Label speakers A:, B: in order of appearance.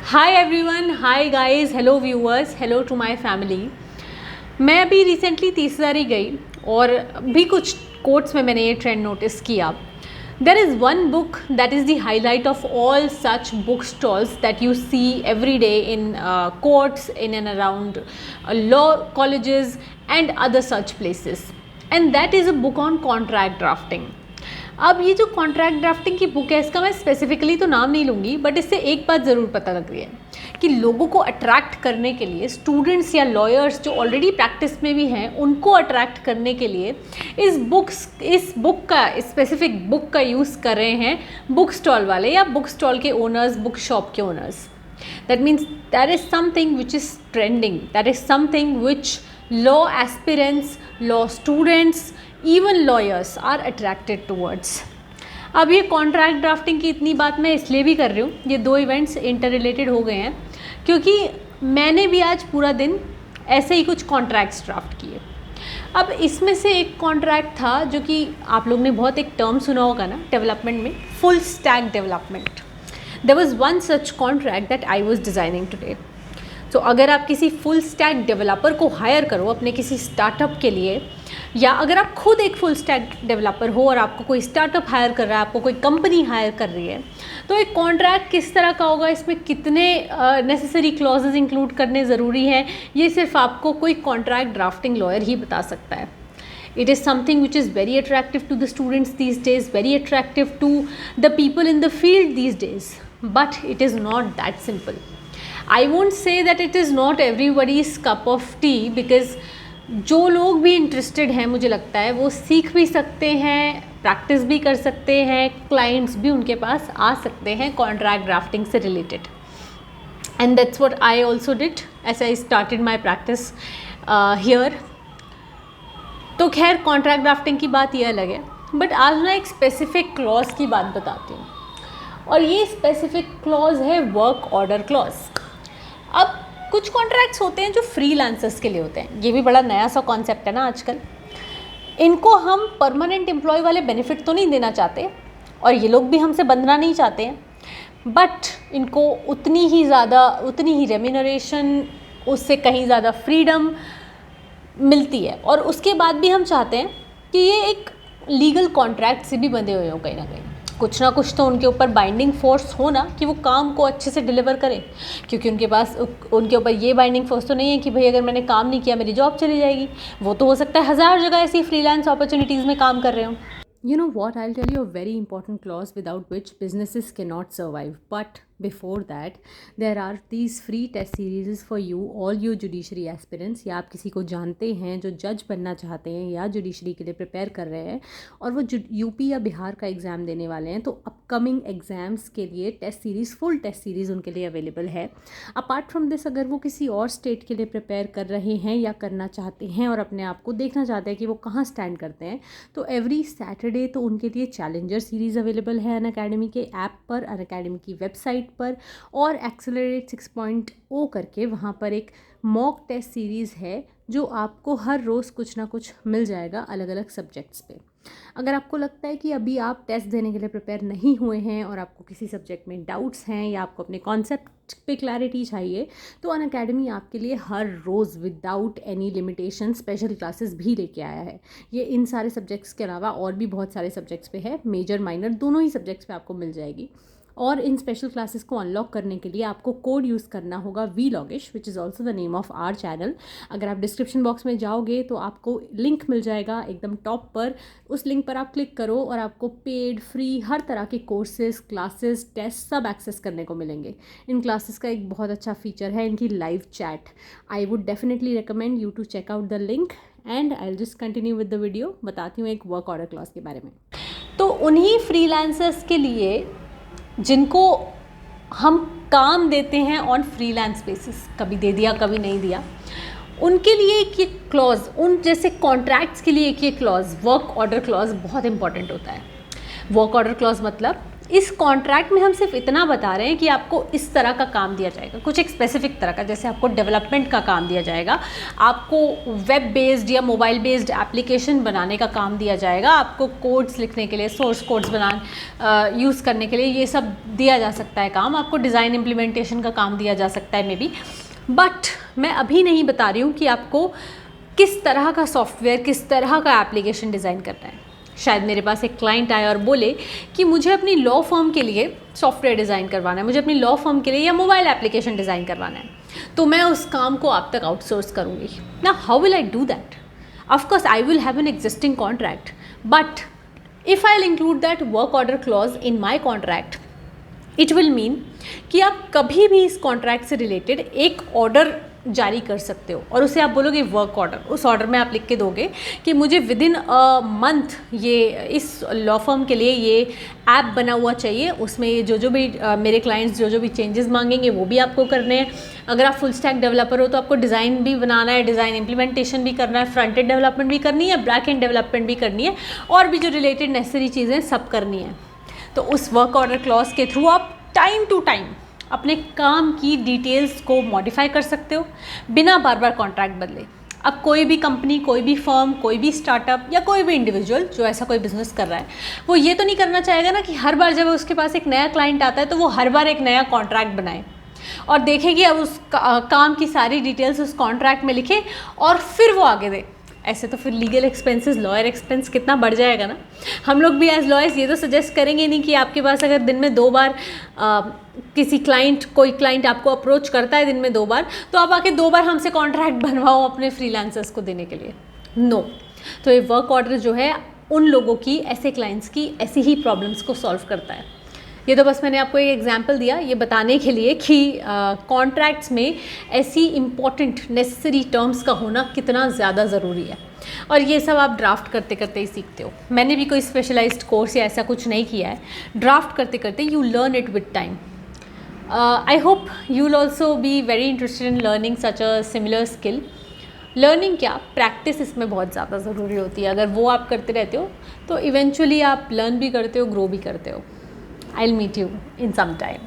A: Hi everyone, hi guys, hello viewers, hello to my family. मैं अभी recently तीसरी गई और भी कुछ कोट्स में मैंने ये ट्रेंड नोटिस किया. There is one book that is the highlight of all such book that you see every day in courts, in and around law colleges and other such places. And that is a book on contract drafting. अब ये जो contract drafting की book है, इसका मैं specifically तो नाम नहीं लूँगी, बट इससे एक बात ज़रूर पता लग रही है कि लोगों को अट्रैक्ट करने के लिए, स्टूडेंट्स या लॉयर्स जो ऑलरेडी प्रैक्टिस में भी हैं, उनको अट्रैक्ट करने के लिए इस बुक का स्पेसिफिक बुक का यूज़ कर रहे हैं बुक स्टॉल वाले या बुक स्टॉल के ओनर्स, बुक शॉप के owners. That means there is something which is trending, that is something which law aspirants, law students, even lawyers are attracted towards. अब ये कॉन्ट्रैक्ट ड्राफ्टिंग की इतनी बात मैं इसलिए भी कर रही हूँ, ये दो इवेंट्स इंटर रिलेटेड हो गए हैं, क्योंकि मैंने भी आज पूरा दिन ऐसे ही कुछ कॉन्ट्रैक्ट्स ड्राफ्ट किए. अब इसमें से एक कॉन्ट्रैक्ट था जो कि आप लोग ने बहुत एक टर्म सुना होगा ना डेवलपमेंट में, full stack development. There was one such contract that I was designing today. तो अगर आप किसी फुल स्टैक डेवलपर को हायर करो अपने किसी स्टार्टअप के लिए, या अगर आप खुद एक फुल स्टैक डेवलपर हो और आपको कोई स्टार्टअप हायर कर रहा है, आपको कोई कंपनी हायर कर रही है, तो एक कॉन्ट्रैक्ट किस तरह का होगा, इसमें कितने नेसेसरी क्लॉजेज इंक्लूड करने ज़रूरी हैं, ये सिर्फ आपको कोई कॉन्ट्रैक्ट ड्राफ्टिंग लॉयर ही बता सकता है. It is something which is very attractive to the students these days, very attractive to the people in the field these days. But it is not that simple. I won't say that it is not everybody's cup of tea, because जो लोग भी interested हैं, मुझे लगता है वो सीख भी सकते हैं, प्रैक्टिस भी कर सकते हैं, क्लाइंट्स भी उनके पास आ सकते हैं कॉन्ट्रैक्ट ड्राफ्टिंग से related. And that's what I also did as I started my practice here. तो खैर कॉन्ट्रैक्ट ड्राफ्टिंग की बात ये अलग है, बट आज मैं एक स्पेसिफिक क्लॉज की बात बताती हूँ, और ये स्पेसिफिक क्लॉज है वर्क ऑर्डर क्लॉज. अब कुछ कॉन्ट्रैक्ट्स होते हैं जो फ्रीलांसर्स के लिए होते हैं, ये भी बड़ा नया सा कॉन्सेप्ट है ना आजकल. इनको हम परमानेंट एम्प्लॉय वाले बेनिफिट तो नहीं देना चाहते, और ये लोग भी हमसे बंधना नहीं चाहते हैं, बट इनको उतनी ही रेम्यूनरेशन, उससे कहीं ज़्यादा फ्रीडम मिलती है, और उसके बाद भी हम चाहते हैं कि ये एक लीगल कॉन्ट्रैक्ट से भी बंधे हुए हों कहीं ना कहीं. कुछ ना कुछ तो उनके ऊपर बाइंडिंग फोर्स हो ना, कि वो काम को अच्छे से डिलीवर करें, क्योंकि उनके ऊपर ये बाइंडिंग फोर्स तो नहीं है कि भाई अगर मैंने काम नहीं किया मेरी जॉब चली जाएगी. वो तो हो सकता है 1000 जगह ऐसी फ्रीलांस अपॉर्चुनिटीज़ में काम कर रहे हो. You know what, I'll tell you a very important clause without which businesses cannot survive. But before that, there are these free test series for you, all you judiciary aspirants, या आप किसी को जानते हैं जो जज बनना चाहते हैं या जुडिशरी के लिए प्रिपेयर कर रहे हैं और वो यूपी या बिहार का एग्ज़ाम देने वाले हैं, तो अपकमिंग एग्ज़ाम्स के लिए test series, full test series उनके लिए अवेलेबल है. अपार्ट फ्रॉम दिस, अगर वो किसी और स्टेट के लिए प्रिपेयर कर रहे हैं या करना चाहते हैं और अपने आप को देखना चाहते हैं कि वो कहाँ स्टैंड करते हैं, तो एवरी सैटरडे तो उनके लिए चैलेंजर सीरीज़ अवेलेबल है अनअकैडमी के ऐप पर, अनअकैडमी की वेबसाइट पर, और एक्सेलरेट 6.0 करके वहाँ पर एक मॉक टेस्ट सीरीज़ है जो आपको हर रोज़ कुछ ना कुछ मिल जाएगा अलग अलग सब्जेक्ट्स पे. अगर आपको लगता है कि अभी आप टेस्ट देने के लिए प्रिपेयर नहीं हुए हैं और आपको किसी सब्जेक्ट में डाउट्स हैं या आपको अपने कॉन्सेप्ट पे क्लैरिटी चाहिए, तो अनअकैडमी आपके लिए हर रोज़ without any limitation special classes भी लेके आया है. ये इन सारे सब्जेक्ट्स के अलावा और भी बहुत सारे सब्जेक्ट्स पे है, मेजर माइनर दोनों ही सब्जेक्ट्स पे आपको मिल जाएगी. और इन स्पेशल क्लासेस को अनलॉक करने के लिए आपको कोड यूज़ करना होगा VLOGish, which is also the name of our channel. अगर आप डिस्क्रिप्शन बॉक्स में जाओगे तो आपको लिंक मिल जाएगा एकदम टॉप पर. उस लिंक पर आप क्लिक करो और आपको पेड, फ्री, हर तरह के कोर्सेज, क्लासेस, टेस्ट सब एक्सेस करने को मिलेंगे. इन क्लासेस का एक बहुत अच्छा फीचर है इनकी live chat. I would definitely recommend you to check out the link, and I will just continue with the video. बताती हूँ एक वर्क ऑर्डर क्लॉज के बारे में. तो उन्हीं फ्रीलांसर्स के लिए जिनको हम काम देते हैं ऑन फ्रीलांस बेसिस, कभी दे दिया कभी नहीं दिया, उनके लिए एक ये क्लॉज, उन जैसे कॉन्ट्रैक्ट्स के लिए एक ये क्लॉज, वर्क ऑर्डर क्लॉज बहुत इंपॉर्टेंट होता है. वर्क ऑर्डर क्लॉज मतलब इस कॉन्ट्रैक्ट में हम सिर्फ इतना बता रहे हैं कि आपको इस तरह का काम दिया जाएगा, कुछ एक स्पेसिफिक तरह का, जैसे आपको डेवलपमेंट का काम दिया जाएगा, आपको वेब बेस्ड या मोबाइल बेस्ड एप्लीकेशन बनाने का काम दिया जाएगा, आपको कोड्स लिखने के लिए, सोर्स कोड्स यूज़ करने के लिए ये सब दिया जा सकता है काम, आपको डिज़ाइन इम्प्लीमेंटेशन का काम दिया जा सकता है मे बी। बट मैं अभी नहीं बता रही हूँ कि आपको किस तरह का सॉफ्टवेयर, किस तरह का एप्लीकेशन डिज़ाइन करना है। शायद मेरे पास एक क्लाइंट आए और बोले कि मुझे अपनी लॉ फर्म के लिए सॉफ्टवेयर डिज़ाइन करवाना है, मुझे अपनी लॉ फर्म के लिए या मोबाइल एप्लीकेशन डिज़ाइन करवाना है, तो मैं उस काम को आप तक आउटसोर्स करूँगी ना। How will I do that? Of course I will have an existing contract, but if I will include that work order clause in my contract, it will mean कि आप कभी भी इस कॉन्ट्रैक्ट से रिलेटेड एक ऑर्डर जारी कर सकते हो और उसे आप बोलोगे वर्क ऑर्डर। उस ऑर्डर में आप लिख के दोगे कि मुझे विद इन अ मंथ ये इस लॉ फर्म के लिए ये ऐप बना हुआ चाहिए, उसमें ये जो भी मेरे क्लाइंट्स जो भी चेंजेस मांगेंगे वो भी आपको करने हैं। अगर आप फुल स्टैक डेवलपर हो तो आपको डिज़ाइन भी बनाना है, डिज़ाइन इम्प्लीमेंटेशन भी करना है, फ्रंट एंड डेवलपमेंट भी करनी है, बैक एंड डेवलपमेंट भी करनी है, और भी जो रिलेटेड नेसेसरी चीज़ें सब करनी है। तो उस वर्क ऑर्डर क्लॉज के थ्रू आप टाइम टू टाइम अपने काम की डिटेल्स को मॉडिफाई कर सकते हो बिना बार बार कॉन्ट्रैक्ट बदले। अब कोई भी कंपनी, कोई भी फर्म, कोई भी स्टार्टअप या कोई भी इंडिविजुअल जो ऐसा कोई बिजनेस कर रहा है, वो ये तो नहीं करना चाहेगा ना कि हर बार जब उसके पास एक नया क्लाइंट आता है तो वो हर बार एक नया कॉन्ट्रैक्ट बनाए और देखे कि अब उस काम की सारी डिटेल्स उस कॉन्ट्रैक्ट में लिखे और फिर वो आगे दे। ऐसे तो फिर लीगल एक्सपेंसेस, लॉयर एक्सपेंस कितना बढ़ जाएगा ना। हम लोग भी एज लॉयर्स ये तो सजेस्ट करेंगे नहीं कि आपके पास अगर दिन में 2 बार कोई क्लाइंट आपको अप्रोच करता है दिन में 2 बार, तो आप आके 2 बार हमसे कॉन्ट्रैक्ट बनवाओ अपने फ्रीलांसर्स को देने के लिए। नो। तो ये वर्क ऑर्डर जो है उन लोगों की, ऐसे क्लाइंट्स की ऐसी ही प्रॉब्लम्स को सॉल्व करता है। ये तो बस मैंने आपको एक एग्जांपल दिया ये बताने के लिए कि कॉन्ट्रैक्ट्स में ऐसी इम्पॉर्टेंट नेसेसरी टर्म्स का होना कितना ज़्यादा ज़रूरी है, और ये सब आप ड्राफ्ट करते करते ही सीखते हो। मैंने भी कोई स्पेशलाइज्ड कोर्स या ऐसा कुछ नहीं किया है, ड्राफ्ट करते करते you learn it with time. I hope you will also be very interested in learning such a similar skill. Learning क्या, प्रैक्टिस इसमें बहुत ज़्यादा ज़रूरी होती है। अगर वो आप करते रहते हो तो इवेंचुअली आप लर्न भी करते हो, ग्रो भी करते हो। I'll meet you in some time.